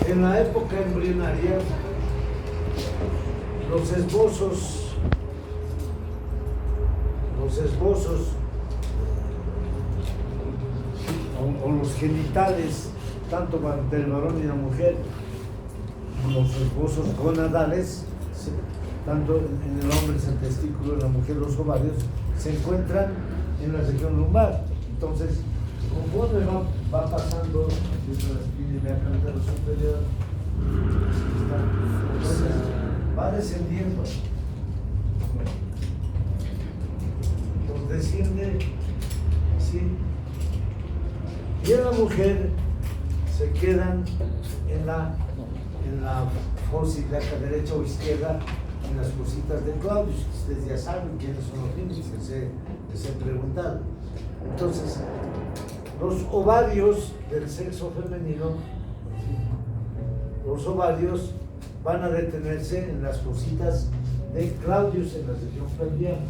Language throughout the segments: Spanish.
En la época embrionaria, los esbozos o los genitales, tanto del varón y la mujer, los esbozos gonadales, tanto en el hombre es el testículo, en la mujer los ovarios, se encuentran en la región lumbar. Entonces, conforme va pasando desde la espina superior, entonces va descendiendo. Entonces desciende así. Y en la mujer se quedan en la fósila derecha o izquierda, en las cositas de Claudius. Ustedes ya saben quiénes son los niños, les he preguntado. Entonces, los ovarios del sexo femenino, los ovarios van a detenerse en las cositas de Claudius, en la región pelviana,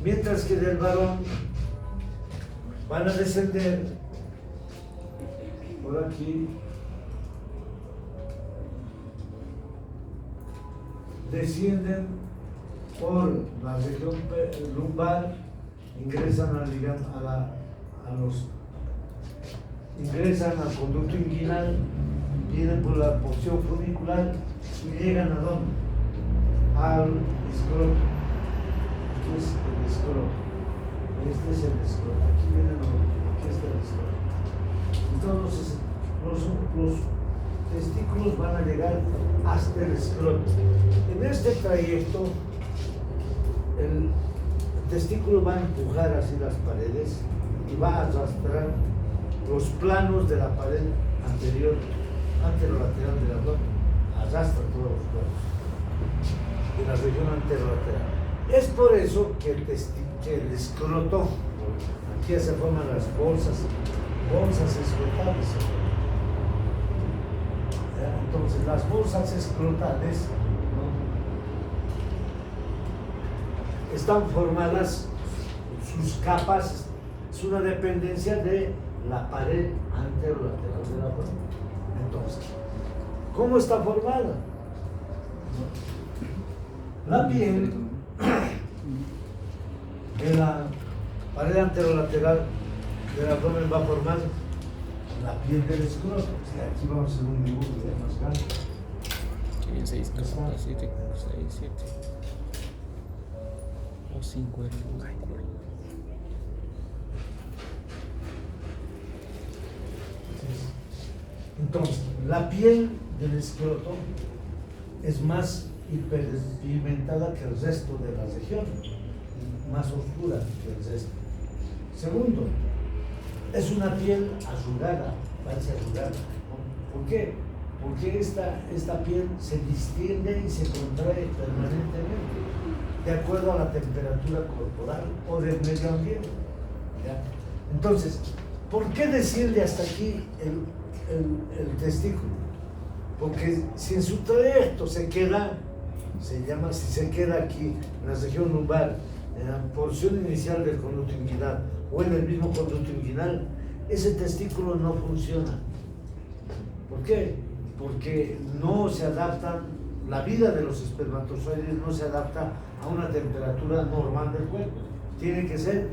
mientras que del varón van a descender por aquí, descienden por la región lumbar, ingresan ingresan al conducto inguinal, vienen por la porción funicular y llegan ¿a dónde? Al escroto. Aquí es el escroto. Este es el escroto. Aquí viene aquí está el escroto. Entonces los testículos van a llegar hasta el escroto. En este trayecto, el testículo va a empujar así las paredes y va a arrastrar los planos de la pared anterior, anterolateral del abdomen. Arrastra todos los planos de la región anterolateral. Es por eso que el escroto, aquí se forman las bolsas escrotales. Entonces las bolsas escrotales, ¿no?, están formadas, sus capas, es una dependencia de la pared anterolateral de la abdomen. Entonces, ¿cómo está formada? La piel de la pared anterolateral del abdomen va a formar la piel del escroto. O sea, aquí vamos a hacer un dibujo ya más grande. Aquí viene 6, 7, 6, 7. O 5 de Entonces, la piel del escroto es más hiperpigmentada que el resto de la región, más oscura que el resto. Segundo, es una piel arrugada, parece arrugada. ¿Por qué? Porque esta piel se distiende y se contrae permanentemente, de acuerdo a la temperatura corporal o del medio ambiente. ¿Ya? Entonces, ¿por qué desciende hasta aquí el testículo? Porque si en su trayecto se queda, si se queda aquí en la región lumbar, en la porción inicial del conducto inguinal o en el mismo conducto inguinal, ese testículo no funciona. ¿Por qué? Porque no se adaptan, la vida de los espermatozoides no se adapta a una temperatura normal del cuerpo, tiene que ser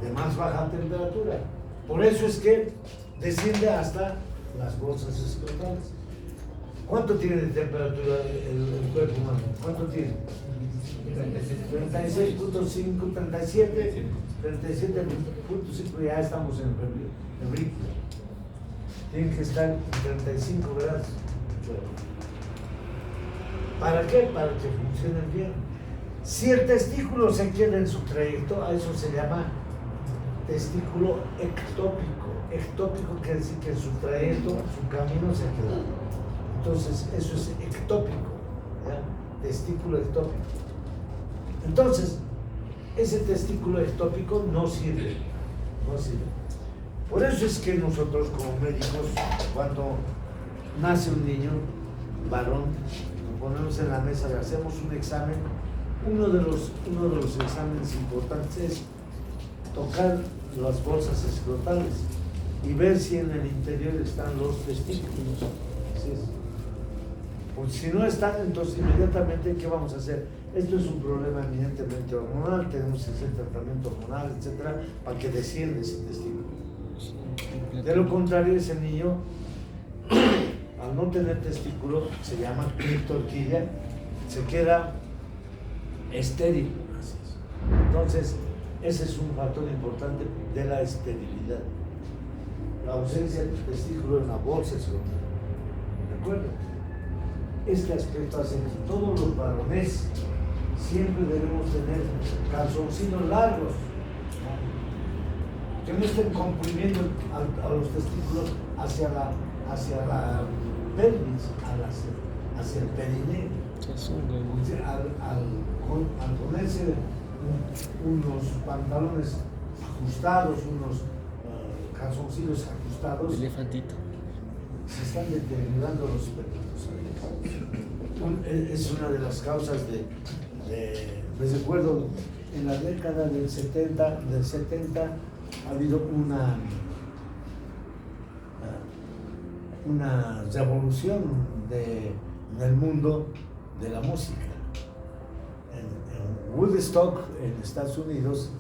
de más baja temperatura. Por eso es que desciende hasta las bolsas escrotales. ¿Cuánto tiene de temperatura el cuerpo humano? ¿Cuánto tiene? 36.5, 37, 37.5, ya estamos en el brinco. Tiene que estar en 35 grados. ¿Para qué? Para que funcionen bien. Si el testículo se queda en su trayecto, a eso se llama testículo ectópico. Ectópico quiere decir que en su trayecto, su camino se queda. Entonces, eso es ectópico, ¿ya? Testículo ectópico. Entonces, ese testículo ectópico no sirve. Por eso es que nosotros como médicos, cuando nace un niño, varón, lo ponemos en la mesa, le hacemos un examen Uno de los exámenes importantes es tocar las bolsas escrotales y ver si en el interior están los testículos. Así es. Porque si no están, entonces inmediatamente, ¿qué vamos a hacer? Esto es un problema eminentemente hormonal, tenemos que hacer tratamiento hormonal, etcétera, para que descienda ese testículo. De lo contrario, ese niño, al no tener testículo, se llama criptorquía, se queda estéril. Entonces, ese es un factor importante de la esterilidad. La ausencia de testículo en la bolsa escrotal. ¿De acuerdo? Este aspecto hace que todos los varones siempre debemos tener calzoncillos largos, ¿no? Que no estén comprimiendo a los testículos hacia la pelvis, hacia el perineo. Al ponerse unos pantalones ajustados, unos calzoncillos ajustados, elefantito, se están deteriorando los espermatozoides. Es una de las causas les recuerdo, en la década del 70 ha habido una revolución en el mundo de la música. En Woodstock, en Estados Unidos,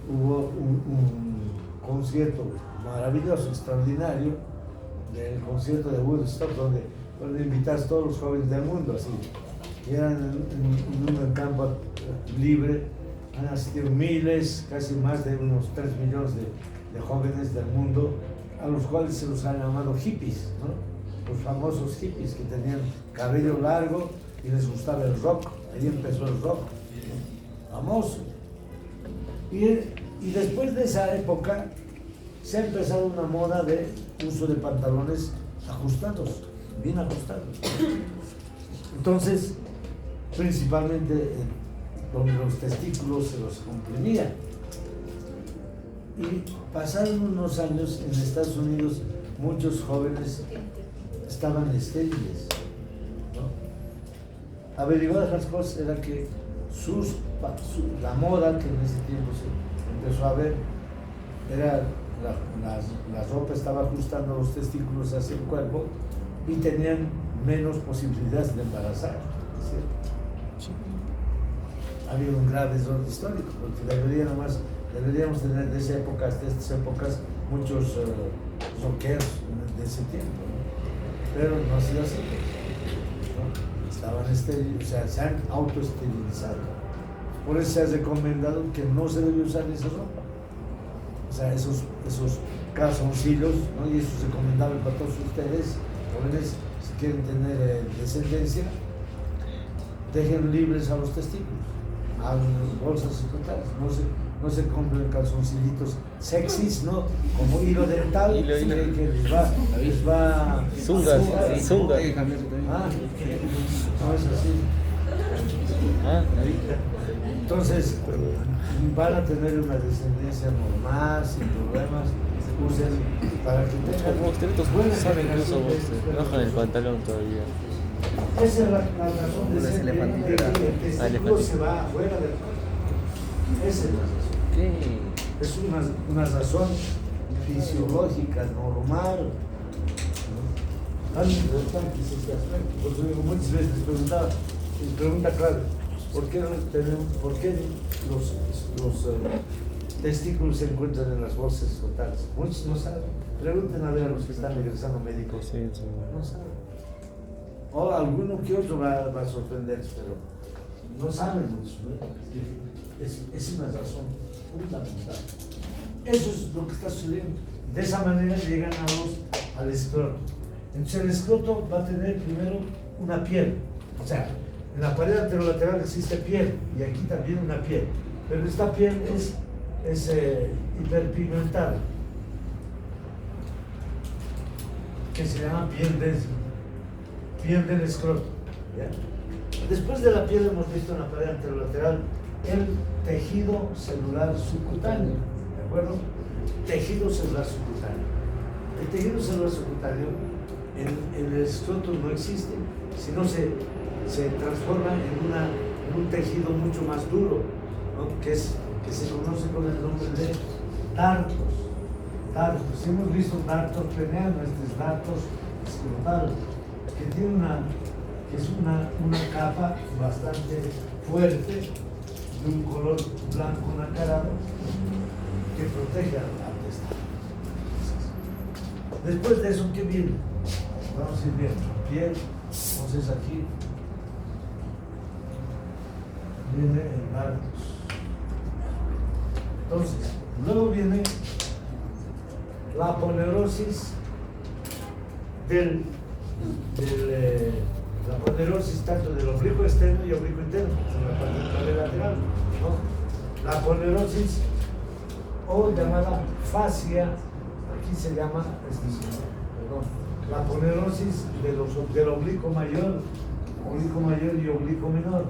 hubo un concierto maravilloso, extraordinario, del concierto de Woodstock, donde invitas a todos los jóvenes del mundo, así. Y eran en un campo libre, han asistido miles, casi más de unos 3 millones de jóvenes del mundo, a los cuales se los han llamado hippies, ¿no? Los famosos hippies que tenían cabello largo y les gustaba el rock. Ahí empezó el rock, famoso. Y después de esa época se ha empezado una moda de uso de pantalones ajustados, bien ajustados. Entonces, principalmente donde los testículos se los comprimía. Y pasaron unos años en Estados Unidos, muchos jóvenes estaban estériles, ¿no? Averiguadas las cosas era que la moda que en ese tiempo se empezó a ver era la ropa estaba ajustando los testículos hacia el cuerpo y tenían menos posibilidades de embarazar, ¿sí? Había un grave error histórico, porque deberíamos tener de esa época hasta estas épocas muchos rockeros de ese tiempo, ¿no? Pero no ha sido así, ¿no? Estaban estériles, o sea, se han autoesterilizado. Por eso se ha recomendado que no se debe usar esa ropa. O sea, esos calzoncillos, ¿no? Y eso es recomendable para todos ustedes, jóvenes, si quieren tener descendencia, dejen libres a los testículos, a las bolsas escrotales, no se compren calzoncillitos sexys, ¿no? Como hilo dental, hilo. Que les va zunga. Ah, no es así. Entonces, van a tener una descendencia normal, sin problemas, usen para que tengan... Como ustedes buenas saben que eso generaciones, bajan el pantalón todavía. Esa es la razón de ser que el testículo se va afuera del cuerpo. Esa es la razón. ¿Qué? Es una razón fisiológica, normal. Algo importante es este aspecto. Por eso digo, muchas veces les pregunta clave, ¿por qué los testículos se encuentran en las bolsas escrotales? Muchos no saben. Pregunten a ver a los que están egresando médicos. Sí. No saben. O alguno que otro va a sorprenderse, pero no saben mucho, ¿no? Es una razón fundamental. Eso es lo que está sucediendo. De esa manera llegan al escroto. Entonces el escroto va a tener primero una piel. O sea, en la pared anterolateral existe piel y aquí también una piel. Pero esta piel es hiperpigmentada, que se llama piel del escroto, ¿ya? Después de la piel hemos visto en la pared anterolateral el tejido celular subcutáneo, ¿de acuerdo? Tejido celular subcutáneo. El tejido celular subcutáneo en el escroto no existe, sino se transforma en una en un tejido mucho más duro, ¿no? que se conoce con el nombre de dartos. Si hemos visto dartos peneanos, este es dartos escrotal, que tiene una capa bastante fuerte de un color blanco nacarado que protege al testículo. Después de eso, ¿qué viene? Vamos a ir viendo. Piel, entonces aquí viene el dartos. Entonces, luego viene la aponeurosis la aponeurosis tanto del oblicuo externo y oblicuo interno, en la parte lateral, ¿no? La aponeurosis, o llamada fascia, aquí se llama, la aponeurosis del oblicuo mayor y oblicuo menor.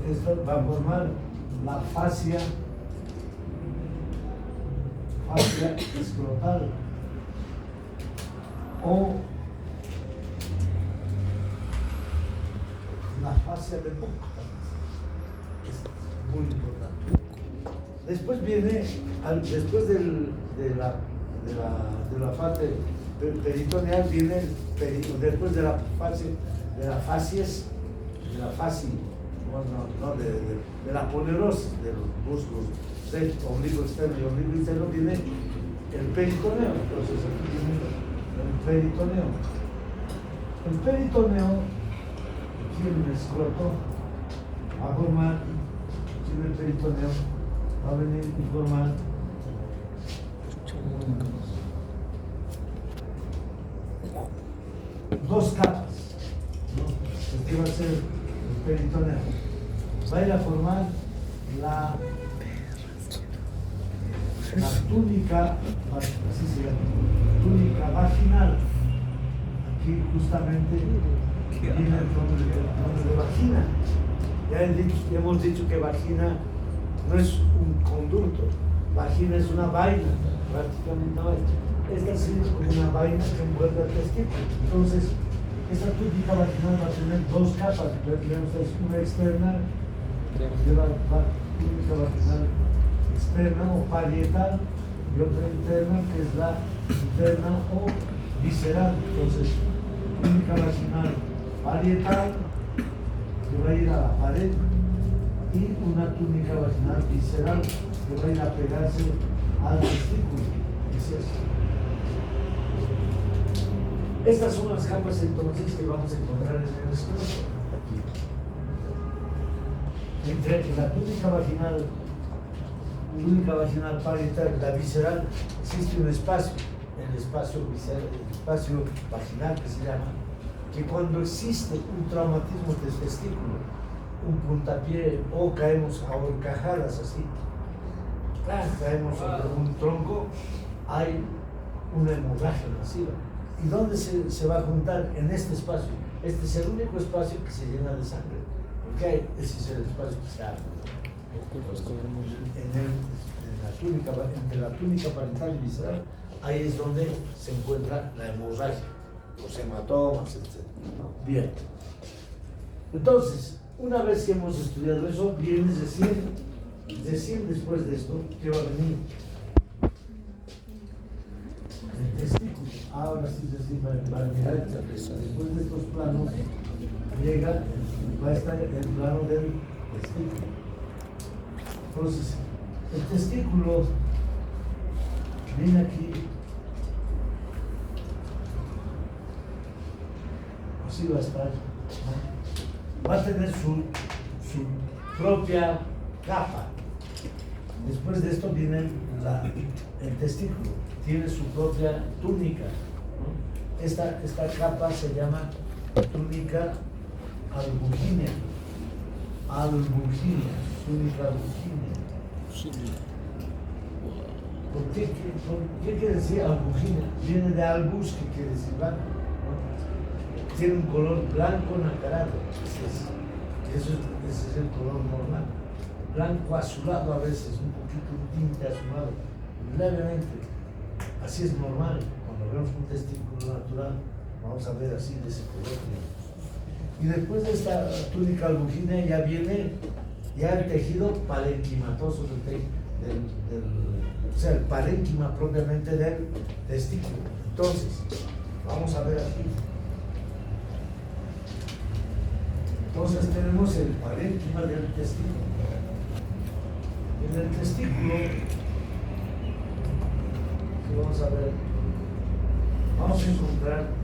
Esto va a formar la fascia escrotal o la fascia del buco. Es muy importante. Después viene, después de la parte peritoneal, viene después de la aponeurosis de los músculos del oblicuo externo y oblicuo interno, viene el peritoneo. Entonces aquí viene el peritoneo. El peritoneo tiene un escroto, va a formar, tiene el peritoneo, va a venir y formar dos capas, ¿no? Este va a ser el peritoneo. Va a ir a formar la túnica, así se llama, túnica vaginal. Aquí justamente viene el nombre de vagina. Ya hemos dicho que vagina no es un conducto, vagina es una vaina, prácticamente una vaina. Esta sí es como una vaina que envuelve al testículo. Entonces, esta túnica vaginal va a tener dos capas, una externa de la túnica vaginal externa o parietal y otra interna que es la interna o visceral. Entonces, túnica vaginal parietal que va a ir a la pared y una túnica vaginal visceral que va a ir a pegarse al testículo. Es eso. Estas son las capas entonces que vamos a encontrar en el escroto. Entre la túnica vaginal parietal y la visceral existe un espacio, el espacio visceral, el espacio vaginal que se llama, que cuando existe un traumatismo del testículo, un puntapié o caemos a horcajadas así, caemos sobre un tronco, hay una hemorragia masiva. ¿Y dónde se va a juntar? En este espacio. Este es el único espacio que se llena de sangre. Porque ese es el espacio que se abre. Entre la túnica parietal y visceral, ahí es donde se encuentra la hemorragia, los hematomas, etc. Bien. Entonces, una vez que hemos estudiado eso, viene recién después de esto, ¿qué va a venir? El testículo. Ahora sí va a mirar, después de estos planos, va a estar el plano del testículo. Entonces, el testículo viene aquí, así va a estar, ¿no? Va a tener su propia capa. Después de esto viene el testículo, tiene su propia túnica, ¿no? Esta capa se llama túnica albugínea. Túnica albugínea. ¿Por qué quiere decir albugínea? Viene de albus, que quiere decir blanco, ¿no? Tiene un color blanco nacarado. Ese es el color normal. Blanco azulado a veces, un poquito un tinte azulado, levemente. Así es normal. Cuando vemos un testículo natural, vamos a ver así de ese color. Y después de esta túnica albuginea ya viene ya el tejido parenquimatoso o sea, el parénquima propiamente del testículo. Entonces, vamos a ver aquí. Entonces tenemos el parénquima del testículo. En el testículo, vamos a ver, vamos a encontrar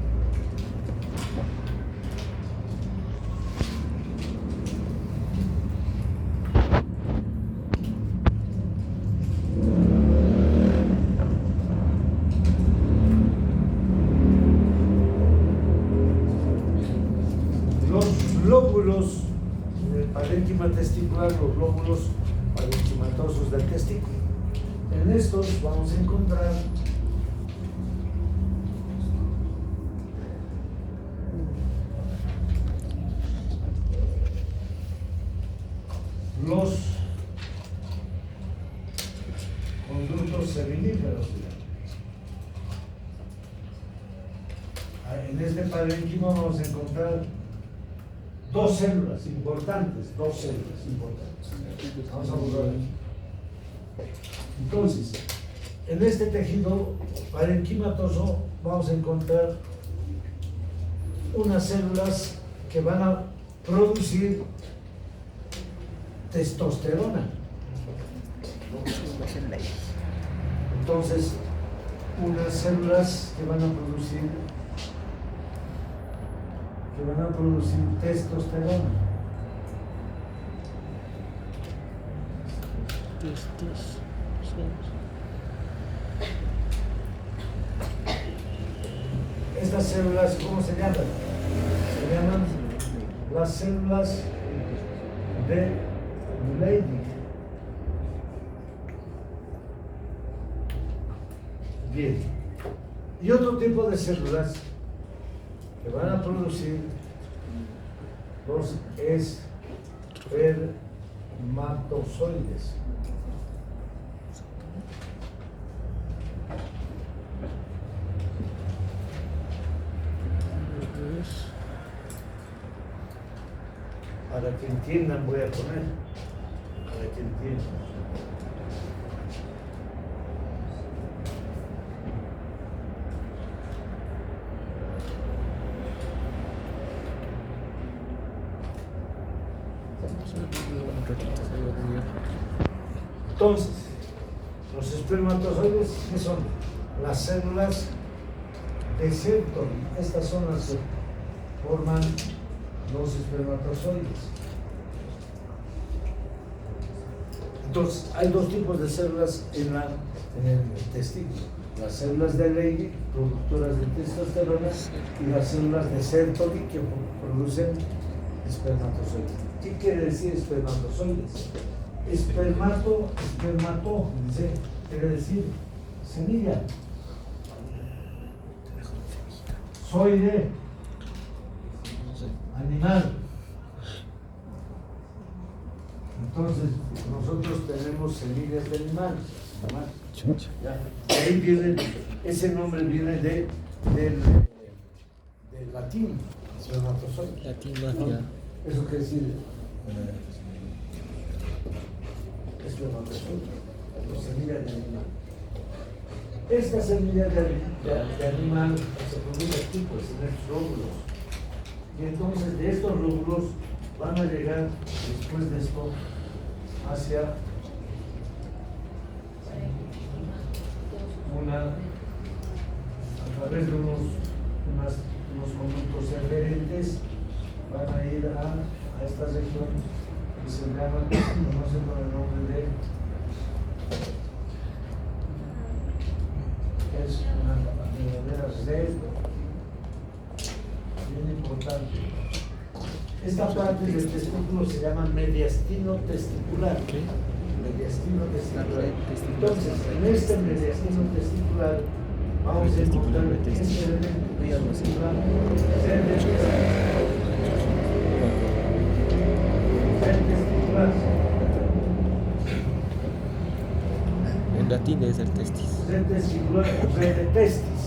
lóbulos del parénquima testicular, los lóbulos parenquimatosos del testículo. En estos vamos a encontrar los conductos seminíferos. En este parénquima vamos a encontrar dos células importantes. Vamos a borrar aquí. Entonces, en este tejido parenquimatoso vamos a encontrar unas células que van a producir testosterona. Entonces, unas células que van a producir testosterona. Estas células, ¿cómo se llaman? Se llaman las células de Leydig. Bien. Y otro tipo de células que van a producir los espermatozoides. Para que entiendan voy a poner, para que entiendan. Entonces, los espermatozoides, ¿qué son? Las células de Sertoli. Estas son las que forman los espermatozoides. Entonces, hay dos tipos de células en el testículo. Las células de Leydig, productoras de testosterona, y las células de Sertoli, que producen espermatozoides. ¿Qué quiere decir espermatozoides? Espermato, dice, quiere decir semilla. Zoide, animal. Entonces, nosotros tenemos semillas de animal. Ahí viene, ese nombre viene del latín, espermatozoide. Eso quiere decir espermatozoide, semilla de animal. Esta semilla de animal se produce aquí, pues, en estos lóbulos. Y entonces de estos lóbulos van a llegar, después de esto, hacia a través de unos conductos eferentes, van a ir a esta región que se conoce con el nombre de, es una verdadera red bien importante. Esta parte del testículo se llama mediastino testicular. Mediastino testicular. Entonces, en este mediastino testicular vamos a encontrar este elemento testicular. En latín es el testis. Red testicular, red de testis.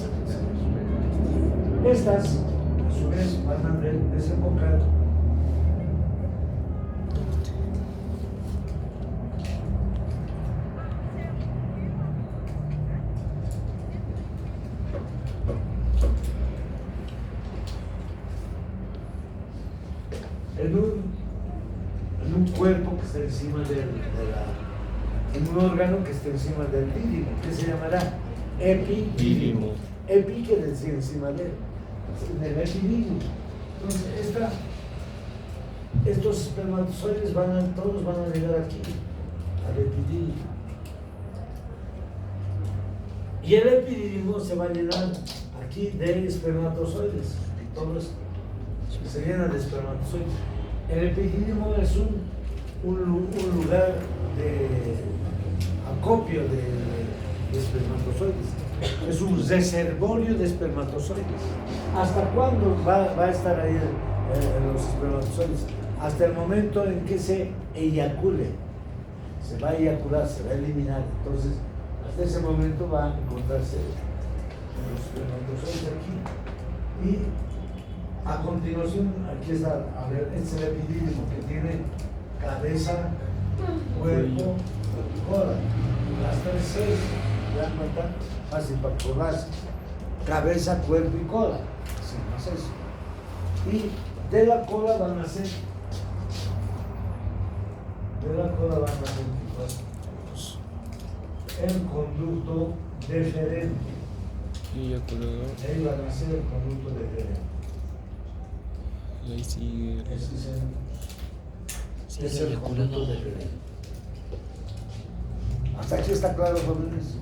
Estas, a su vez, van a desembocar encima en un órgano que esté encima del dídimo, que se llamará epidídimo. Epi quiere decir encima de él, en el epidídimo. Entonces, estos espermatozoides todos van a llegar aquí, al epidídimo. Y el epidídimo se va a llenar aquí de espermatozoides, todos se llena de espermatozoides. El epidídimo es un lugar de acopio de espermatozoides. Es un reservorio de espermatozoides. ¿Hasta cuándo va a estar ahí los espermatozoides? Hasta el momento en que se eyacule. Se va a eyacular, se va a eliminar. Entonces, hasta ese momento va a encontrarse los espermatozoides aquí. Y a continuación, aquí está, a ver, este es el epidídimo que tiene cabeza, cuerpo y cola. Las tres seis, ¿ya cuenta? Fácil para acordarse. Cabeza, cuerpo y cola. Así más eso. Y de la cola van a ser el conducto deferente. Y eyaculador. Ahí van a ser el conducto deferente. Y ahí sigue. Ese es el conducto deferente. Hasta aquí está claro, jóvenes.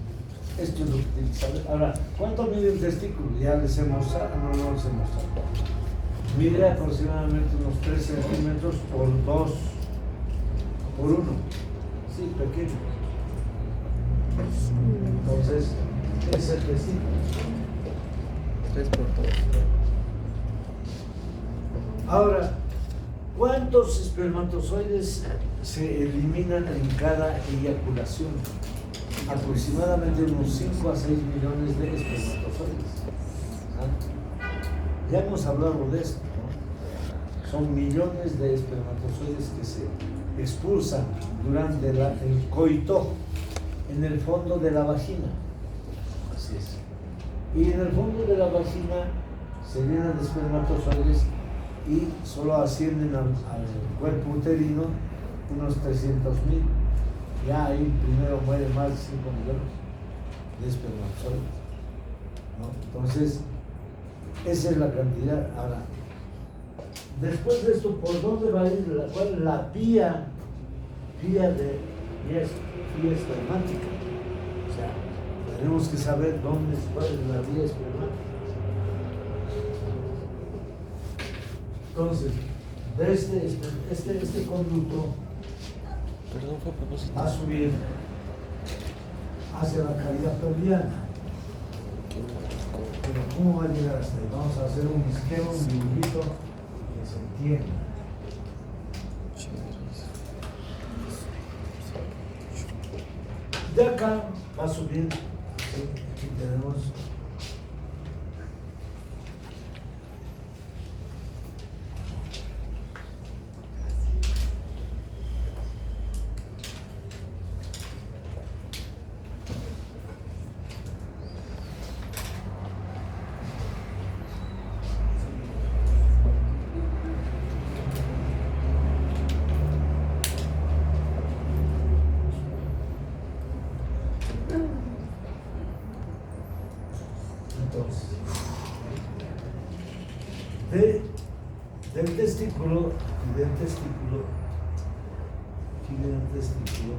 Esto es lo que tienen que saber. Ahora, ¿cuánto mide el testículo? Ya les he mostrado, no les he mostrado. Mide aproximadamente unos 3 centímetros por 2 por 1. Sí, pequeño. Entonces, es el testículo. 3 por 2. Ahora, ¿cuántos espermatozoides se eliminan en cada eyaculación? Aproximadamente unos 5 a 6 millones de espermatozoides. Ya hemos hablado de esto, ¿no? Son millones de espermatozoides que se expulsan durante el coito en el fondo de la vagina. Así es. Y en el fondo de la vagina se llenan de espermatozoides y solo ascienden al cuerpo uterino unos 300,000. Ya ahí primero mueren más de 5 millones de espermatozoides, ¿no? Entonces, esa es la cantidad. Ahora, después de esto, ¿por dónde va a ir? ¿Cuál es la vía espermática? O sea, tenemos que saber cuál es la vía espermática. Entonces, de este conducto Perdón, fue a propósito. va a subir hacia la cavidad pelviana. Pero ¿cómo va a llegar hasta ahí? Vamos a hacer un esquema, un dibujito que se entienda. De acá va a subir, aquí tenemos del testículo, aquí viene el testículo,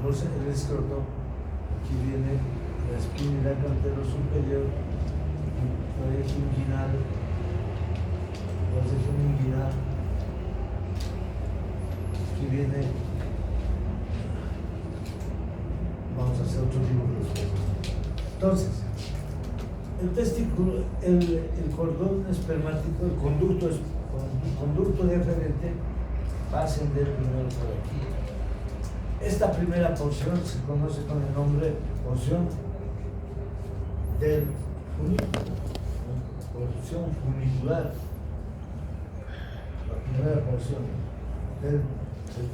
el escroto, aquí viene la espinilla cantero superior, la región inguinal, aquí viene, vamos a hacer otro dibujo después. Entonces, el testículo, el cordón espermático, el conducto deferente va a ascender primero por aquí. Esta primera porción se conoce con el nombre porción del funículo, porción funicular. La primera porción del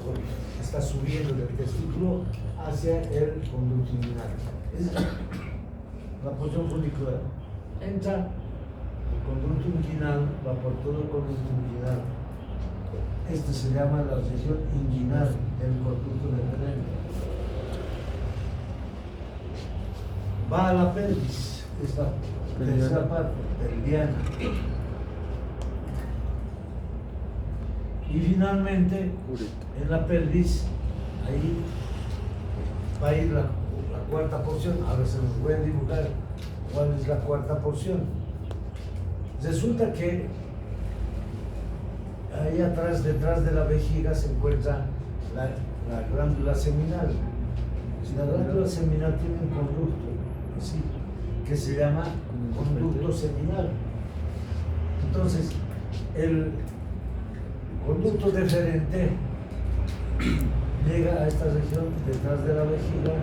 cordón está subiendo del testículo hacia el conducto inguinal. La porción funicular entra el conducto inguinal, va por todo el conducto inguinal, Este se llama la región inguinal del conducto deferente. Va a la pelvis, esta tercera parte, pelviana. Y finalmente, en la pelvis, ahí va a ir la cuarta porción. Ahora se nos voy a dibujar cuál es la cuarta porción. Resulta que ahí atrás, detrás de la vejiga, se encuentra la glándula seminal. La glándula seminal tiene un conducto, ¿sí?, que se llama conducto seminal. Entonces, el conducto deferente llega a esta región detrás de la vejiga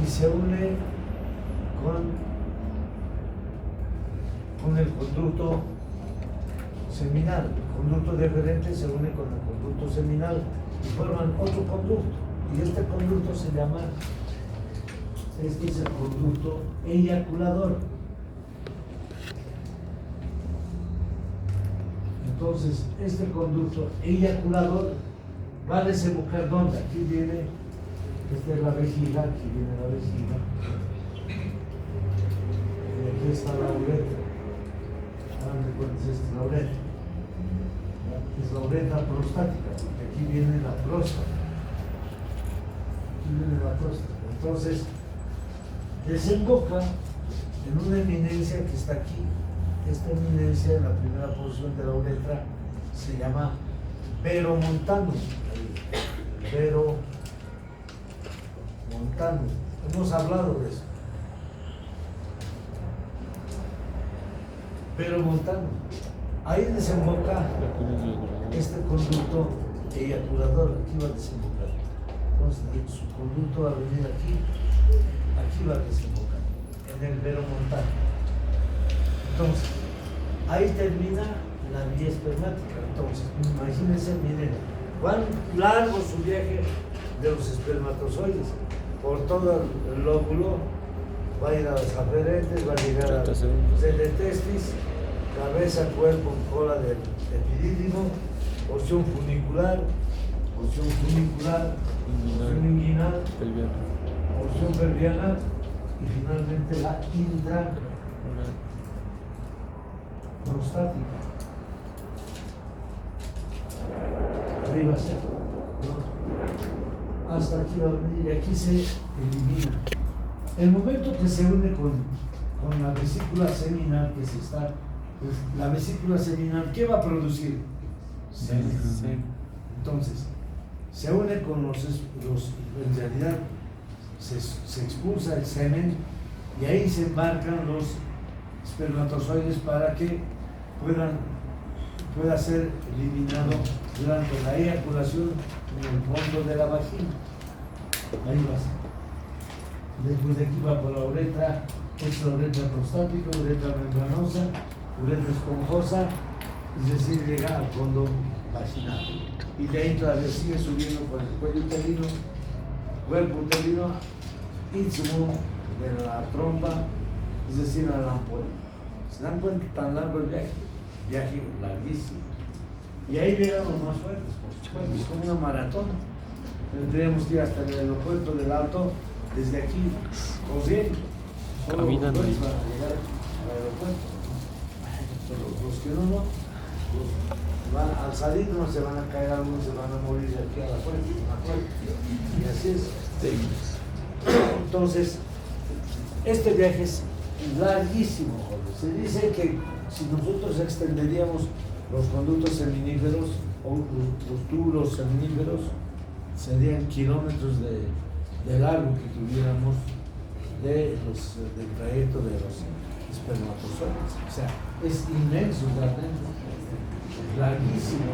y se une con el conducto seminal. El conducto deferente se une con el conducto seminal y forman otro conducto. Y este conducto se llama, este es el conducto eyaculador. Entonces, este conducto eyaculador va a desembocar ¿dónde? Aquí viene, esta es la vejiga, aquí viene la vejiga. Y aquí está la uretra. Hagan de cuenta, esta es la uretra. Es la uretra prostática, porque aquí viene la próstata. Aquí viene la próstata. Entonces, desemboca en una eminencia que está aquí. Esta eminencia, en la primera porción de la uretra, se llama veromontano. Veromontano. Hemos hablado de eso. Veromontano. Ahí desemboca este conducto eyaculador. Aquí va a desembocar. Entonces, su conducto va a venir aquí. Aquí va a desembocar, en el veromontano. Entonces, ahí termina la vía espermática. Entonces, imagínense, miren, cuán largo su viaje de los espermatozoides. Por todo el lóbulo, va a ir a las aferentes, va a llegar a teletestis, cabeza, cuerpo, cola del epidídimo, porción funicular, porción inguinal, porción pelviana y finalmente la prostática. Arriba, ¿no? Hasta aquí va a venir y aquí se elimina. El momento que se une con la vesícula seminal, que se está, pues, la vesícula seminal, ¿qué va a producir? Semen. Entonces, se une con en realidad se expulsa el semen y ahí se embarcan los espermatozoides para que pueda ser eliminado durante la eyaculación en el fondo de la vagina. Ahí va a ser. Después de aquí va por la uretra, esta uretra prostática, uretra membranosa, uretra esponjosa, es decir, llega al fondo vaginal. Y de ahí todavía sigue subiendo por el cuello uterino, cuerpo uterino, istmo de la trompa, es decir, a la ampolla. ¿Se dan cuenta tan largo el viaje larguísimo? Y ahí llegan los más fuertes, por supuesto, es como una maratón. Tendríamos que ir hasta el aeropuerto del Alto, desde aquí, corriendo. Solo los para llegar al aeropuerto. Los que no, al salir no se van a caer, algunos se van a morir de aquí a la puerta. Y así es. Entonces, este viaje es larguísimo. Se dice que si nosotros extenderíamos los conductos seminíferos o los túbulos seminíferos, serían kilómetros de largo que tuviéramos del trayecto de los espermatozoides. O sea, es inmenso realmente, larguísimo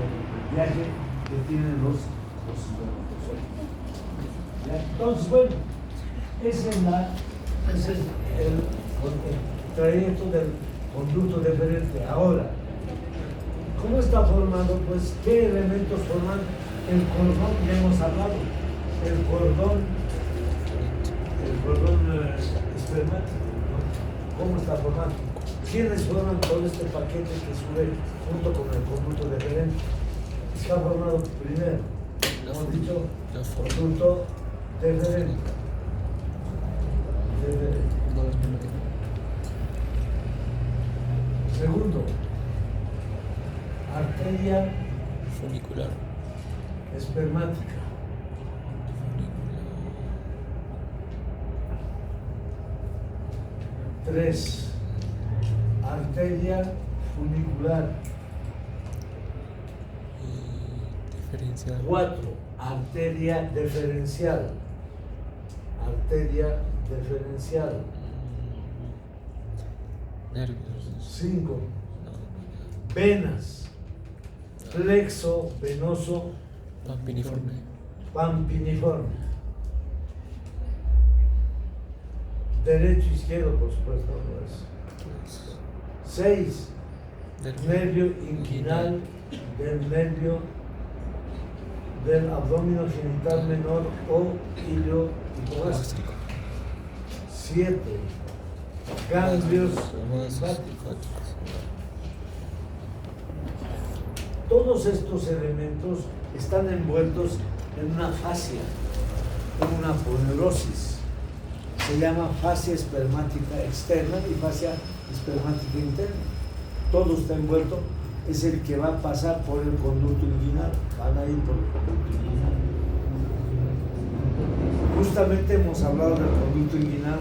el viaje que tienen los espermatozoides. ¿Ya? Entonces, bueno, ese es el trayecto del conducto deferente. Ahora, ¿cómo está formado? Pues, ¿qué elementos forman el cordón? Ya hemos hablado. El cordón espermático, ¿no? ¿Cómo está formado? ¿Quiénes forman todo este paquete que sube junto con el conducto deferente? está formado primero, hemos dicho, La forma. conducto deferente. Segundo, arteria Funicular. espermática. Tres, arteria funicular. Diferencial. 4. Arteria deferencial. Arteria deferencial. Nervios. 5. Venas. Plexo venoso Pampiniforme. pampiniforme. Derecho, izquierdo, por supuesto. No es. 6. Nervio inguinal del nervio del abdomen genital menor o ilio hipogástrico. 7. Ganglios linfáticos. Todos estos elementos están envueltos en una fascia, en una ponerosis. Se llama fascia espermática externa y fascia espermática interna. Todo está envuelto, es el que va a pasar por el conducto inguinal, van a ir por el conducto inguinal. Justamente hemos hablado del conducto inguinal,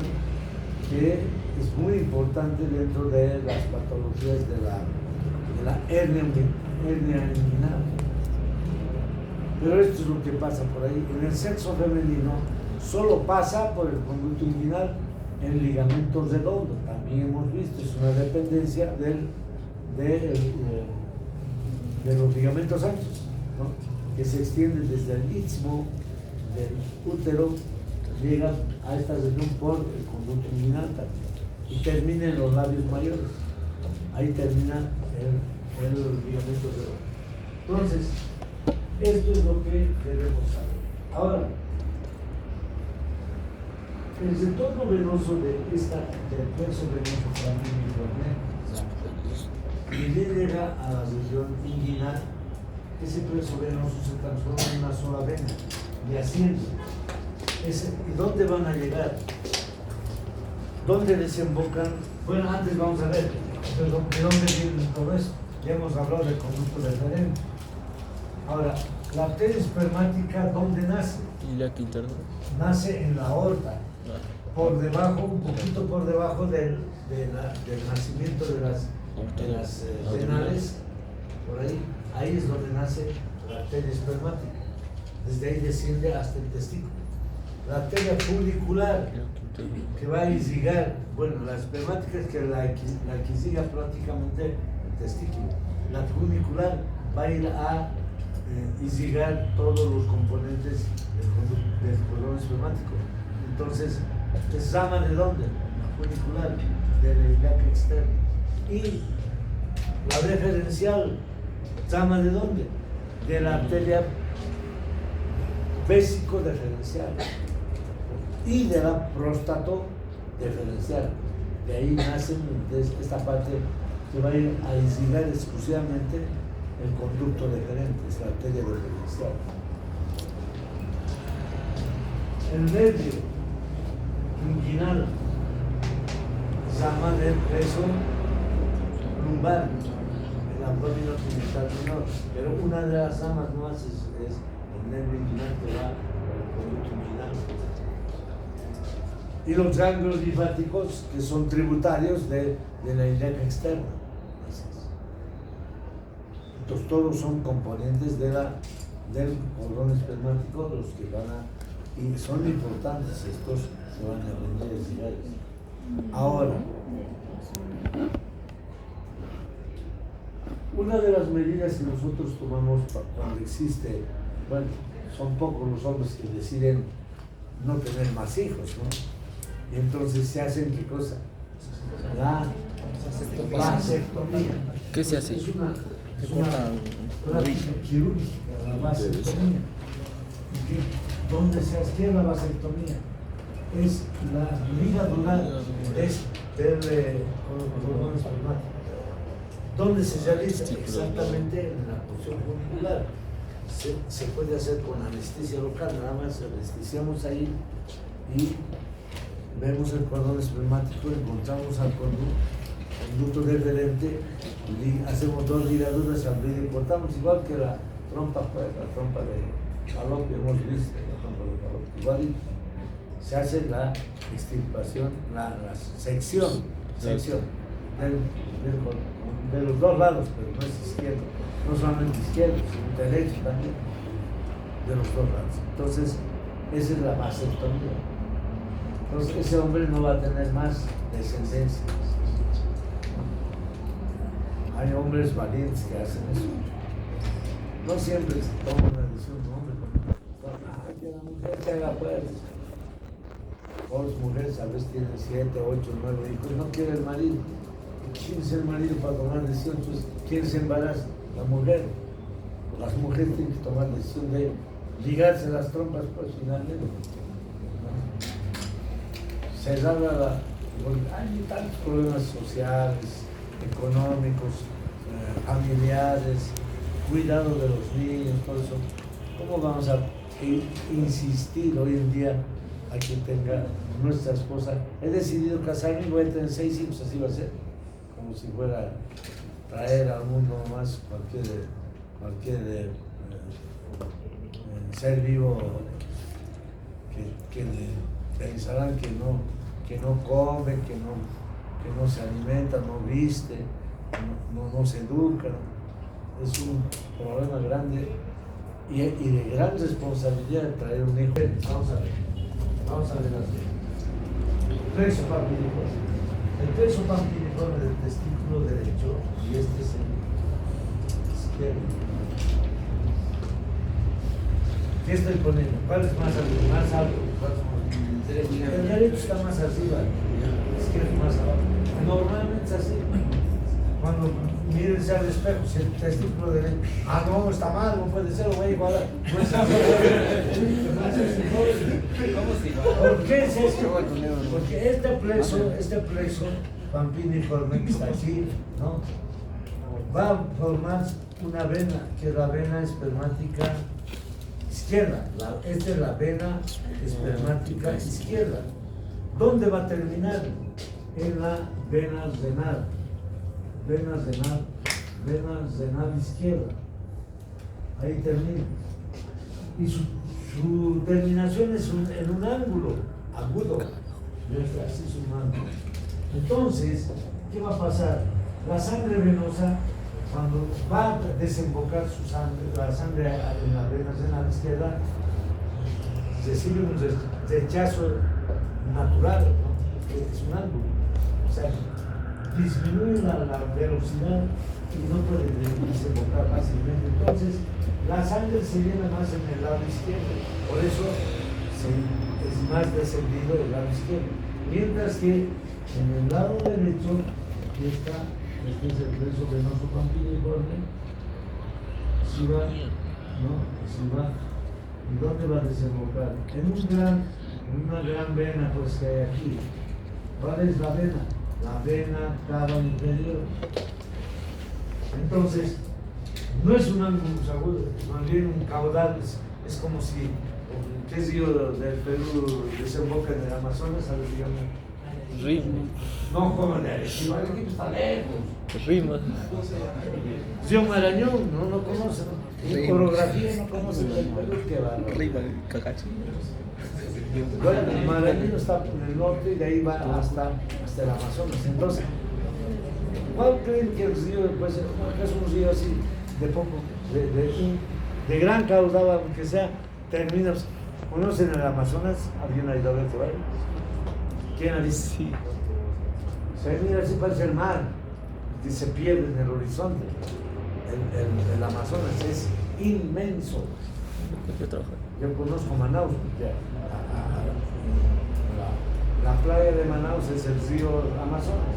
que es muy importante dentro de las patologías de la hernia inguinal. Pero esto es lo que pasa por ahí. En el sexo femenino solo pasa por el conducto inguinal en ligamentos redondos. También hemos visto, es una dependencia de los ligamentos anchos, ¿no? Que se extienden desde el istmo del útero, llegan a esta región por el conducto inguinal también, y termina en los labios mayores. Ahí termina el ligamento redondo. Entonces, esto es lo que debemos saber. Ahora, el retorno venoso del plexo venoso pampiniforme, y llega a la región inguinal, ese plexo venoso se transforma en una sola vena y asciende. ¿Y dónde van a llegar? ¿Dónde desembocan? Bueno, antes vamos a ver de dónde viene todo esto. Ya hemos hablado del conducto deferente. Ahora, la arteria espermática, ¿dónde nace? Iliac interno. Nace en la aorta, por debajo, un poquito por debajo del nacimiento de las venales, por ahí es donde nace la arteria espermática. Desde ahí desciende hasta el testículo. La arteria funicular, que va a irrigar, bueno, la espermática es que la que irriga prácticamente el testículo. La funicular va a ir a irrigar todos los componentes del cordón espermático. Entonces, ¿es rama de dónde? La funicular, del iliac externo. Y la deferencial, ¿rama de dónde? De la arteria vésico-deferencial y de la próstato deferencial. De ahí nace esta parte que va a ir a irrigar exclusivamente el conducto deferente, es la arteria deferencial. El nervio inguinal, rama del plexo lumbar, el abdomen occipital menor, pero una de las ramas más es el nervio inguinal que va por el conducto inguinal. Y los ganglios linfáticos, que son tributarios de la iliaca externa. Entonces todos son componentes del cordón espermático, los que van a, y son importantes estos que van a venir desiguales. Ahora, una de las medidas que nosotros tomamos cuando existe, bueno, son pocos los hombres que deciden no tener más hijos, ¿no? Y entonces se hacen, ¿qué cosa? La vasectomía. ¿Qué se hace? Es una práctica quirúrgica, la vasectomía. ¿Dónde se hace la vasectomía? Es la ligadura del cordón espermático. ¿Dónde se realiza? Exactamente en la porción funicular. se puede hacer con anestesia local, nada más anestesiamos ahí y vemos el cordón espermático, encontramos al conducto deferente, hacemos 2 ligaduras, abrir y cortamos, igual que la trompa, pues, la trompa de Falopio, hemos visto la trompa de Falopio, igual se hace la extirpación, la sección de los 2 lados, pero no es izquierdo, no solamente izquierdo, sino derecho también, de los 2 lados. Entonces, esa es la mastectomía. Entonces, ese hombre no va a tener más descendencia. Hay hombres valientes que hacen eso. No siempre se toma una decisión de hombre, que la mujer que haga fuerza. Las mujeres a veces tienen 7, 8, 9 hijos, no quiere el marido. ¿Quién es el marido para tomar decisión? Entonces, ¿quién se embaraza? La mujer. Las mujeres tienen que tomar decisión de ligarse las trompas, pues finalmente. Se da hay tantos problemas sociales, económicos, familiares, cuidado de los niños, todo eso. ¿Cómo vamos a insistir hoy en día a que tenga nuestra esposa? He decidido casarme y voy a tener 6 hijos, así va a ser, como si fuera traer al mundo más cualquier ser vivo que pensarán que no come, que no se alimenta, no viste, no se educa. Es un problema grande y de gran responsabilidad de traer un hijo. Vamos a ver así. Plexo pampiniforme. El plexo pampiniforme del testículo derecho, y este es el izquierdo. ¿Qué estoy poniendo? ¿Cuál es más alto? ¿Más alto? El derecho está más arriba, el izquierdo más abajo. Normalmente es así. Cuando mírense al espejo, si el testículo derecho, no, está mal, no puede ser, lo voy a igualar. No está mal. ¿Por qué es esto? Porque este plexo pampiniforme que está aquí, ¿no? Va a formar una vena, que es la vena espermática izquierda. Esta es la vena espermática izquierda. ¿Dónde va a terminar? En la vena renal. Vena renal izquierda. Ahí termina. Y su terminación es en un ángulo agudo. Así es un ángulo. Entonces, ¿qué va a pasar? La sangre venosa, cuando va a desembocar su sangre, la sangre en la vena renal izquierda, recibe un rechazo natural, ¿no? Es un ángulo. O sea, disminuye la velocidad y no puede desembocar fácilmente. Entonces, la sangre se llena más en el lado izquierdo. Por eso es más descendido el lado izquierdo. Mientras que en el lado derecho, este es el plexo venoso pampiniforme, si va, ¿no? Si va, ¿y dónde va a desembocar? En una gran vena pues que hay aquí. ¿Cuál es la vena? La vena cava inferior. Entonces, no es un ángulo agudo, más bien un caudal, es como si, ¿qué río del Perú desemboca en el Amazonas? A ver, dígame. Ritmo. No como el de Arequipa, el equipo está lejos. Rima. Río Marañón, no conoce, ¿no? Orografía no conoce el Perú, qué va. Rima, Cacachi. Bueno, el Marañón está en el norte y de ahí va hasta el Amazonas. Entonces, ¿cuál creen que el río puede ser? Es un río así, de poco, de gran caudal, aunque sea, termina. ¿Conocen el Amazonas? ¿Alguien ha ido a ver por ahí? ¿Quién ha visto? Sí. Se mira así, parece el mar, que se pierde en el horizonte. El Amazonas es inmenso. Yo conozco Manaus, porque la playa de Manaus es el río Amazonas,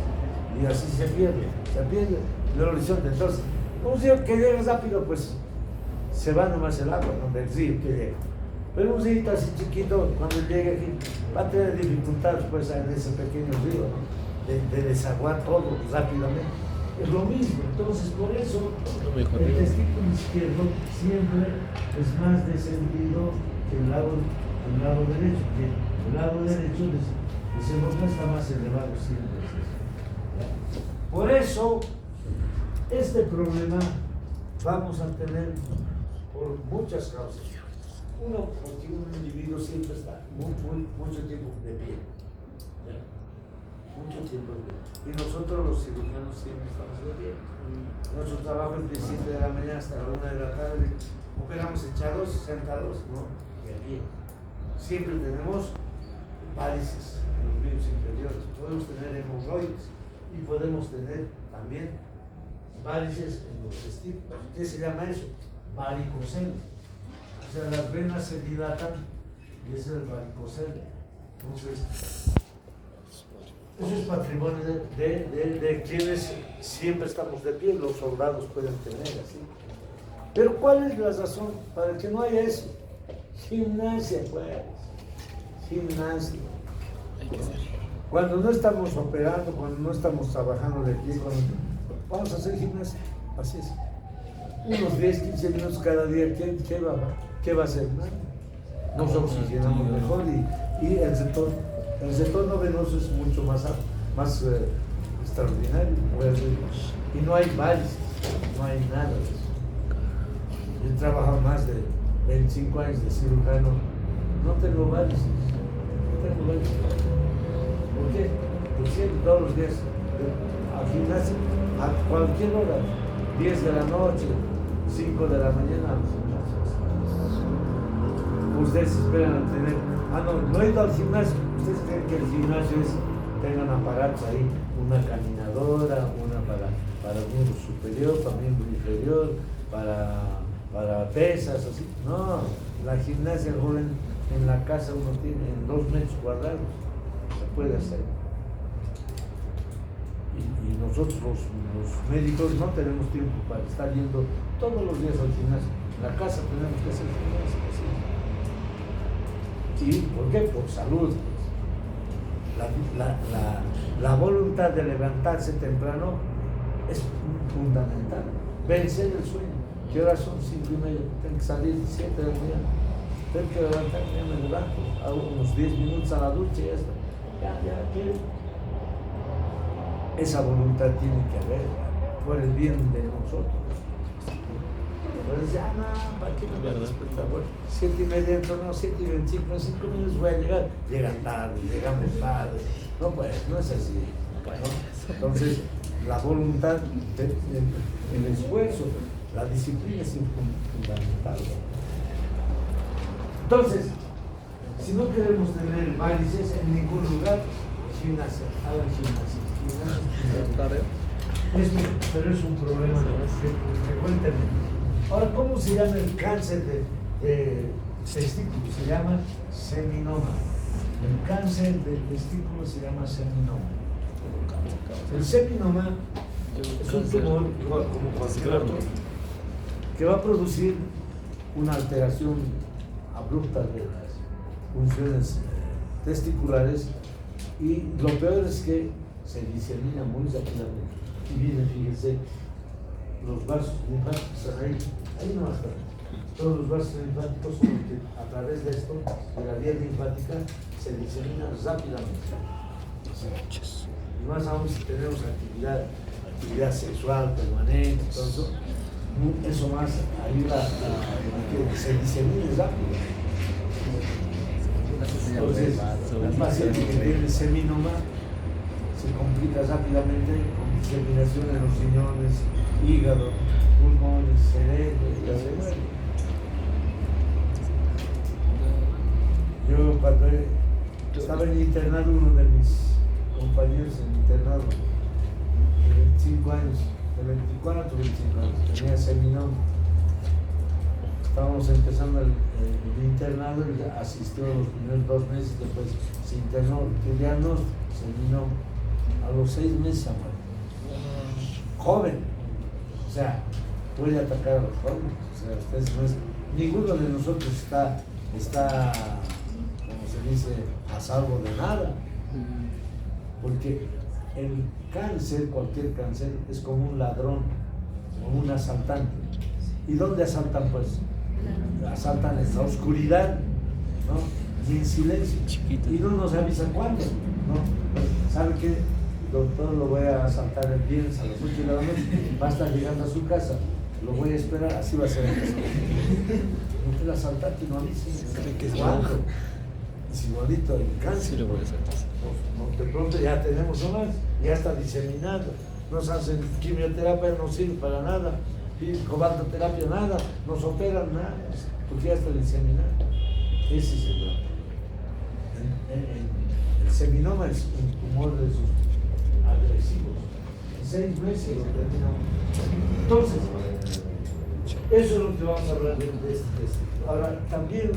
y así se pierde en el horizonte. Entonces, un río que llega rápido, pues se va nomás el agua, donde el río que llega. Pero un río así chiquito, cuando llegue aquí, va a tener dificultades pues, en ese pequeño río, ¿no? de desaguar todo rápidamente. es lo mismo. Entonces, por eso, No me el corrió. testículo izquierdo siempre es más descendido que el lado derecho. Que el lado derecho desemboca está más elevado siempre. Por eso, este problema vamos a tener por muchas causas. Uno, porque un individuo siempre está mucho tiempo de pie. ¿Ya? Mucho tiempo de pie. Y nosotros los cirujanos siempre estamos de pie. Nuestro trabajo es de 7 de la mañana hasta la 1 de la tarde. Operamos echados, sentados, ¿no? De pie. Siempre tenemos varices en los miembros inferiores. Podemos tener hemorroides y podemos tener también varices en los testículos. ¿Qué se llama eso? Varicocele. O sea, las venas se dilatan y ese es el varicocele. Entonces, eso es patrimonio de quienes siempre estamos de pie, los soldados pueden tener así. Pero ¿cuál es la razón para que no haya eso? Gimnasia, pues. Gimnasia. Cuando no estamos operando, cuando no estamos trabajando de pie, vamos a hacer gimnasia. Así es. Unos 10, 15 minutos cada día, ¿qué va a hacer? Nos oxigenamos mejor y el retorno venoso es mucho más extraordinario. Y no hay varices, no hay nada de eso. Yo he trabajado más de 25 años de cirujano, no tengo varices. ¿Por qué? Porque siempre, todos los días, al gimnasio, a cualquier hora, 10 de la noche, 5 de la mañana, ustedes esperan a tener, no he ido al gimnasio, ustedes creen que el gimnasio tengan aparatos ahí, una caminadora, una para el miembro superior, para el miembro inferior, para pesas, así. No, la gimnasia, joven, en la casa uno tiene en 2 metros cuadrados, se puede hacer. Y nosotros los médicos no tenemos tiempo para estar yendo todos los días al gimnasio. En la casa tenemos que hacer gimnasio. ¿Y por qué? Por salud. La voluntad de levantarse temprano es fundamental. Vencer el sueño. ¿Qué horas son? 5:30. Tengo que salir 7 de la mañana. Tengo que levantarme, ya me levanto. Hago unos 10 minutos a la ducha y ya está. Ya quiero. Esa voluntad tiene que haber por el bien de nosotros. Entonces ya ¿para qué me voy a despertar? Bueno, 7:30, no, 7:25, en 5 minutos voy a llegar. Llegan tarde, llegamos tarde. No, pues, no es así. Bueno, entonces, la voluntad, el esfuerzo, la disciplina es fundamental. Entonces, si no queremos tener varices en ningún lugar, gimnasia, hagan gimnasia. Pero es un problema frecuentemente. Ahora, ¿cómo se llama el cáncer de testículo? Se llama seminoma. El cáncer del testículo se llama seminoma. El seminoma es un tumor, igual como cualquier otro, que va a producir una alteración abrupta de las funciones testiculares y lo peor es que se disemina muy rápidamente. Y miren, fíjense, los vasos linfáticos están ahí no están. Todos los vasos linfáticos son los que a través de esto, de la vía linfática, se diseminan rápidamente. Y más aún si tenemos actividad sexual permanente, todo eso más ayuda a que se disemine rápido. Entonces, el paciente que tiene seminoma se complica rápidamente con diseminación en los riñones, hígado, pulmones, cerebro y la muere. Yo cuando estaba en internado, uno de mis compañeros en internado, de 25 años, de 24 o 25 años, tenía seminoma. Estábamos empezando el internado y asistió los primeros 2 meses, después se internó, el diagnóstico, seminoma. A los 6 meses se muere. Joven, o sea, puede atacar a los jóvenes. O sea, ninguno de nosotros está, como se dice, a salvo de nada. Porque el cáncer, cualquier cáncer, es como un ladrón, como un asaltante. ¿Y dónde asaltan? Pues asaltan en la oscuridad, ¿no? Y en silencio. Chiquito. Y no nos avisa cuándo, ¿no? ¿Sabe qué? Doctor, lo voy a asaltar el viernes a las 8 de la noche, va a estar llegando a su casa, lo voy a esperar, así va a ser. No te asaltante no avisa. Cree que es ¿Cuándo? monja. Es igualito el cáncer. Sí, lo voy a saltar. De pronto ya tenemos unas, ya está diseminado. Nos hacen quimioterapia, no sirve para nada. Y cobaltoterapia, nada. Nos operan, nada. Porque ya está diseminado. Ese es el drama. El seminoma es un tumor de esos agresivos. En 6 meses lo terminamos. Entonces, eso es lo que vamos a hablar de este test. Ahora, también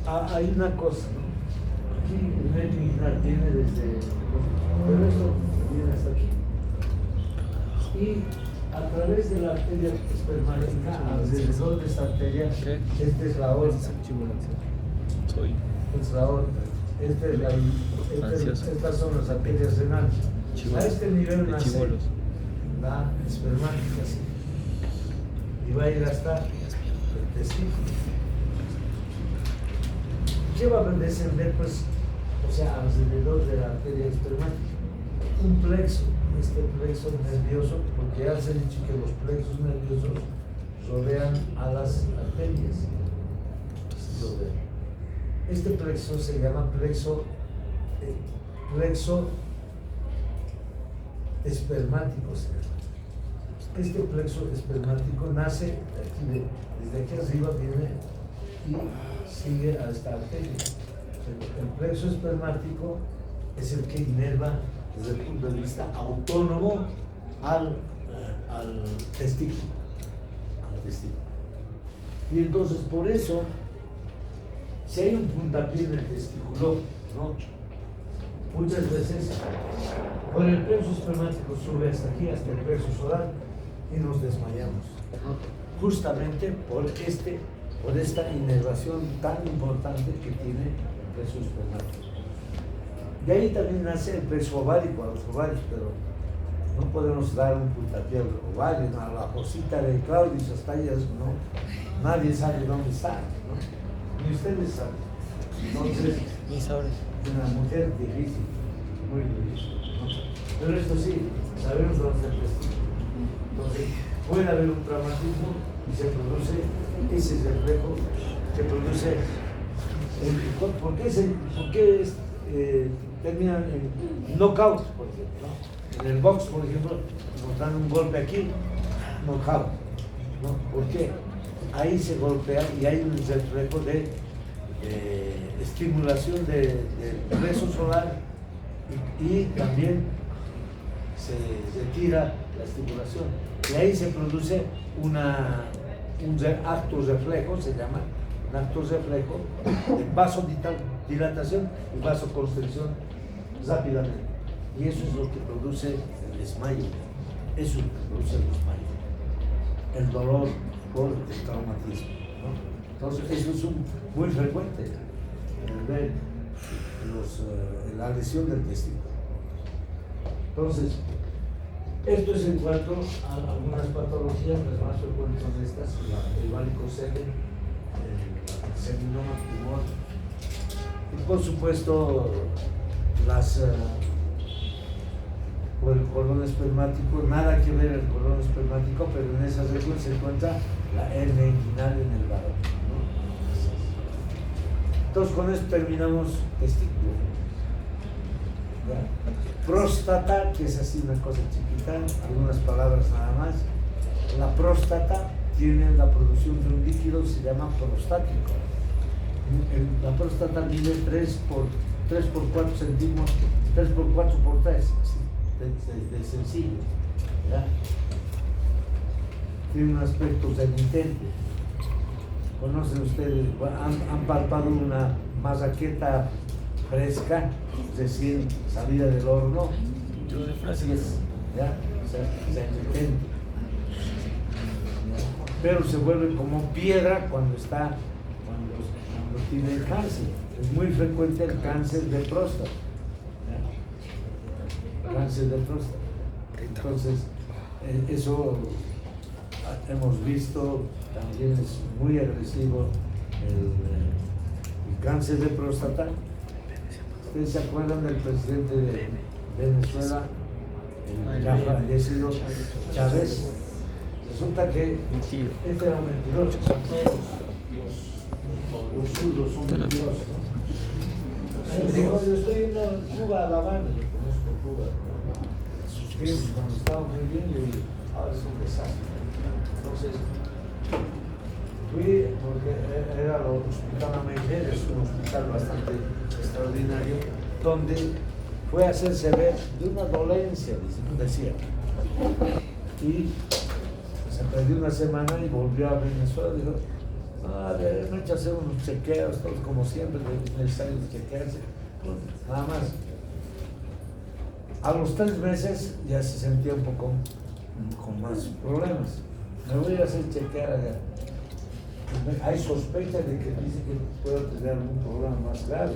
hay una cosa, ¿no? Aquí el medio inguinal tiene desde, pero esto viene hasta aquí. Y a través de la arteria espermática, alrededor de esta arteria, esta es la aorta. Soy. Es la aorta. Estas son las arterias renales. A este nivel nace la espermática, ¿sí? Y va a ir hasta el testículo. ¿Qué va a descender? Pues, o sea, alrededor de la arteria espermática. Un plexo, este plexo nervioso, porque ya se ha dicho que los plexos nerviosos rodean a las arterias. Este plexo se llama plexo espermático. Este plexo espermático nace de aquí, desde aquí arriba viene y sigue a esta arteria. El plexo espermático es el que inerva desde el punto de vista autónomo al testículo. Y entonces por eso, si hay un puntapié en el testículo, ¿no? Muchas veces con el plexo espermático sube hasta aquí, hasta el plexo solar, y nos desmayamos, ¿no? Justamente por esta inervación tan importante que tiene el plexo espermático. De ahí también nace el plexo ovárico, a los ovarios, pero no podemos dar un puntapié al ovario, ¿no? A la cosita de Claudius, hasta allá, ¿no? Nadie sabe dónde está, ¿no? Ni ustedes saben. Entonces, una mujer difícil, muy difícil, ¿no? Pero esto sí, sabemos dónde está el testículo. Entonces, puede haber un traumatismo y se produce ese reflejo que produce ¿por qué terminan en knockout, por ejemplo, ¿no? En el box, por ejemplo, nos dan un golpe aquí, knockout, ¿no? ¿Por qué? Ahí se golpea y hay un reflejo de estimulación del plexo solar y también se retira la estimulación. Y ahí se produce un acto reflejo, se llama un acto reflejo de vasodilatación y vasoconstricción rápidamente. Y eso es lo que produce el desmayo. Eso es lo que produce el desmayo. El dolor por el traumatismo, ¿no? Entonces, eso es muy frecuente ver la lesión del testículo. Entonces, esto es en cuanto a algunas patologías, las más frecuentes son estas: el varicocele, el seminoma, tumor, y por supuesto por el cordón espermático, nada que ver el cordón espermático, pero en esas regiones se encuentra la hernia inguinal en el varón, ¿no? Entonces con esto terminamos testículo. Próstata, que es así una cosa chiquita, algunas palabras nada más. La próstata tiene la producción de un líquido que se llama prostático. La próstata mide 3 por 4 centímetros, 3 por 4 por 3, así, de sencillo, ¿ya? Tiene un aspecto remitente. ¿Conocen ustedes? ¿Han palpado una marraqueta fresca, recién salida del horno? Así es, ¿ya? O sea, remitente. Pero se vuelve como piedra cuando tiene cáncer. Es muy frecuente el cáncer de próstata. cáncer de próstata. Entonces, eso hemos visto, también es muy agresivo el cáncer de próstata. ¿Ustedes se acuerdan del presidente de Venezuela, el ya fallecido Chávez? Resulta que este era un mentiroso. Los zurdos son mentirosos. Él dijo, yo estoy en Cuba, La Habana, yo conozco Cuba. Sus tiempos cuando estaban muy bien y ahora es un desastre. Entonces, fui porque era el Hospital Ameller, es un hospital bastante extraordinario, donde fue a hacerse ver de una dolencia, decía. Y se perdió una semana y volvió a Venezuela. Dijo, me he hecho hacer unos chequeos, todos como siempre, es necesario chequearse. Bueno, nada más. A los 3 meses ya se sentía un poco con más problemas. Me voy a hacer chequear allá. Hay sospecha de que dice que puedo tener algún problema más grave,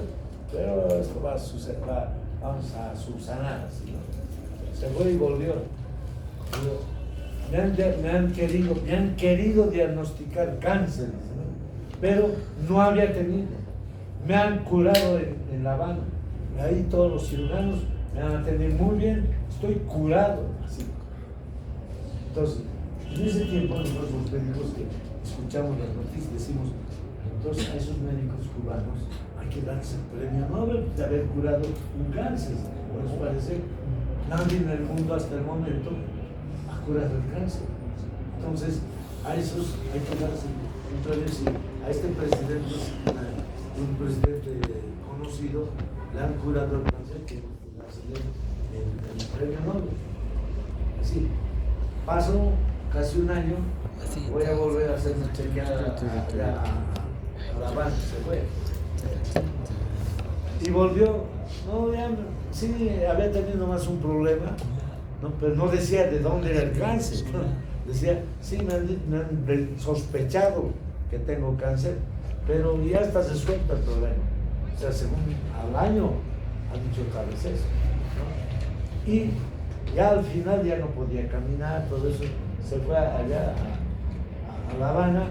pero esto va a suceder, vamos a subsanar. ¿Sí? Se fue y volvió. Me han querido diagnosticar cáncer, ¿no? Pero no había tenido. Me han curado en La Habana. Ahí todos los cirujanos me han atendido muy bien, estoy curado. ¿Sí? Entonces, en ese tiempo nosotros los médicos que escuchamos las noticias decimos, entonces a esos médicos cubanos hay que darse el premio Nobel de haber curado un cáncer. ¿No les parece? Nadie en el mundo hasta el momento ha curado el cáncer. Entonces, a esos hay que darse un premio. Si a este presidente, un presidente conocido, le han curado el cáncer, que el premio Nobel. Así, pasó casi un año, voy a volver a hacerme chequear a La Habana, se fue. Y volvió, no, ya, sí, había tenido más un problema, ¿no? Pero no decía de dónde era el cáncer, ¿no? Decía, sí, me han sospechado que tengo cáncer, pero ya está resuelto el problema. O sea, según al año han dicho otra vez eso, ¿no? Y ya al final ya no podía caminar, todo eso, se fue allá a La Habana,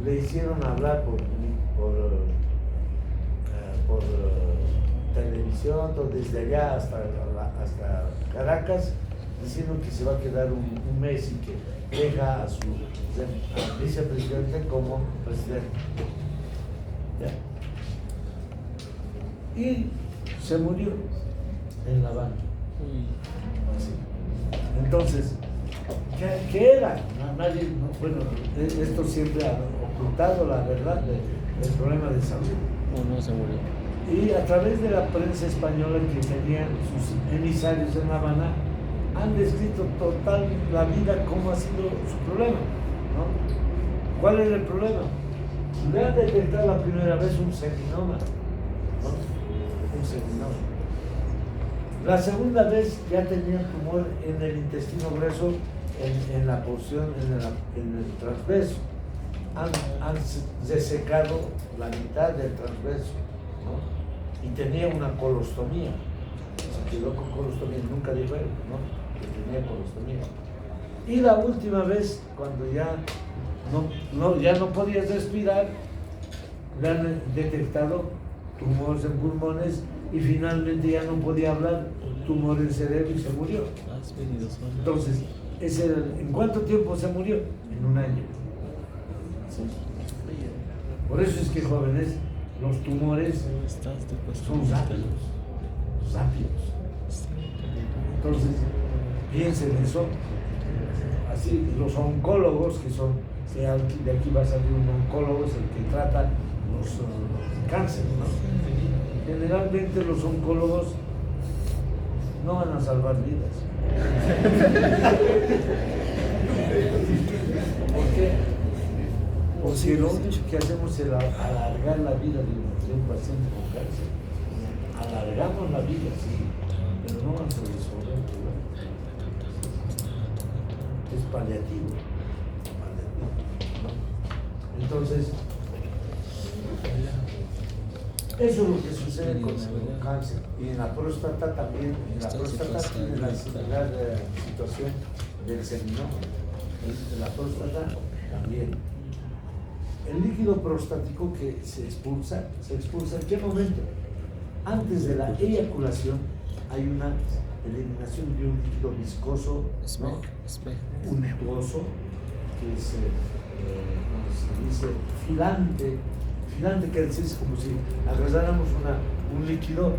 le hicieron hablar por televisión, todo, desde allá hasta Caracas, diciendo que se va a quedar un mes y que deja a su vicepresidente como presidente. ¿Ya? Y se murió en La Habana. Así. Entonces, ¿qué era? Nadie, bueno, esto siempre ha ocultado la verdad del problema de salud. No se murió. Y a través de la prensa española que tenían sus emisarios en La Habana, han descrito total la vida, cómo ha sido su problema, ¿no? ¿Cuál era el problema? Le han detectado la primera vez un seminoma, ¿no? Un seminoma. La segunda vez ya tenía tumor en el intestino grueso, en la porción, en el transverso. Han desecado la mitad del transverso, ¿no? Y tenía una colostomía. Se quedó con colostomía, nunca dijo él, ¿no? Que tenía colostomía. Y la última vez, cuando ya no podía respirar, le han detectado tumores en pulmones y finalmente ya no podía hablar, tumor en cerebro y se murió. Entonces, ¿en cuánto tiempo se murió? En un año. ¿Sí? Por eso es que, jóvenes, los tumores son rápidos. Entonces, piensen eso. Así, los oncólogos, que son, de aquí va a salir un oncólogo, es el que trata los cánceres, ¿no? Generalmente los oncólogos no van a salvar vidas. ¿Por qué? Porque lo único que hacemos es alargar la vida de un paciente con cáncer. Alargamos la vida, sí, pero no vamos a resolver el problema. Es paliativo. ¿No? Entonces, Eso es lo que sucede con el cáncer. Y en la próstata también, en la próstata tiene la similar situación del seminoma. En la próstata también. El líquido prostático que se expulsa ¿en qué momento? Antes de la eyaculación hay una eliminación de un líquido viscoso, ¿no? Untuoso, que se dice filante, que es como si agarráramos un líquido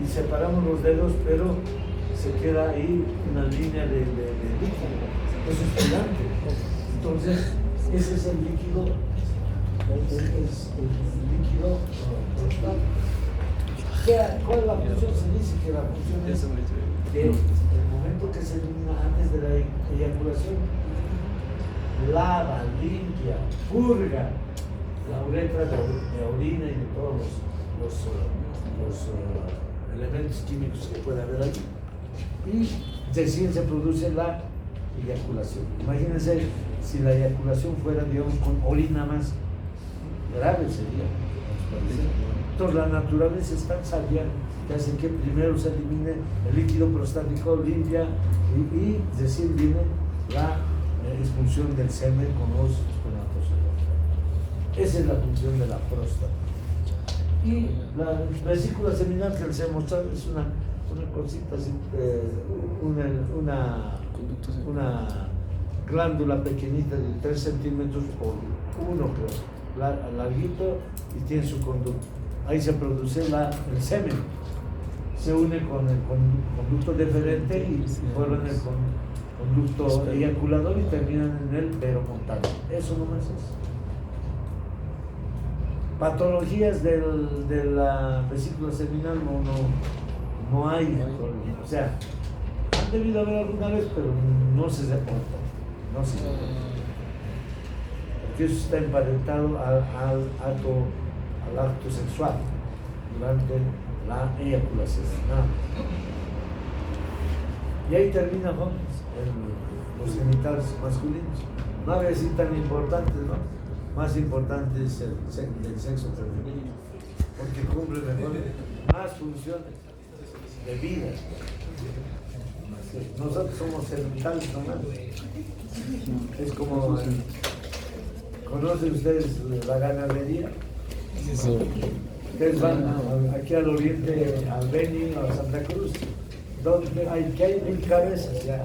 y separamos los dedos, pero se queda ahí una línea de líquido. Eso es filante. Entonces, ese es el líquido, prostático. ¿Cuál es la función? Se dice que la función es que el momento que se elimina antes de la eyaculación, lava, limpia, purga la uretra de orina y de todos los elementos químicos que puede haber ahí. Y recién se produce la eyaculación. Imagínense si la eyaculación fuera, digamos, con orina más, grave sería. Entonces la naturaleza es tan sabia que hace que primero se elimine el líquido prostático, limpia y recién viene la expulsión del semen con los espermatozoides. Esa es la función de la próstata. Y la vesícula seminal que les he mostrado es una cosita así, una glándula pequeñita de 3 centímetros por 1, creo, larguito, y tiene su conducto. Ahí se produce el semen, se une con el conducto deferente y forman el conducto eyaculador y terminan en el veromontano. Eso nomás es. Patologías de la vesícula seminal no hay. O sea, han debido haber alguna vez, pero no se reporta. Porque eso está emparentado al acto sexual durante la eyaculación. Y ahí termina, los genitales masculinos. No había decir tan importantes, ¿no? Más importante es el sexo femenino, porque cumple mejor más funciones de vida. Nosotros somos genitales, ¿no? Es como, ¿conocen ustedes la ganadería? Sí. Ustedes van aquí al oriente, al Beni, a Santa Cruz, donde hay 1000 cabezas ya.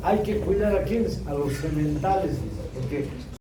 Hay que cuidar a quienes, a los sementales, porque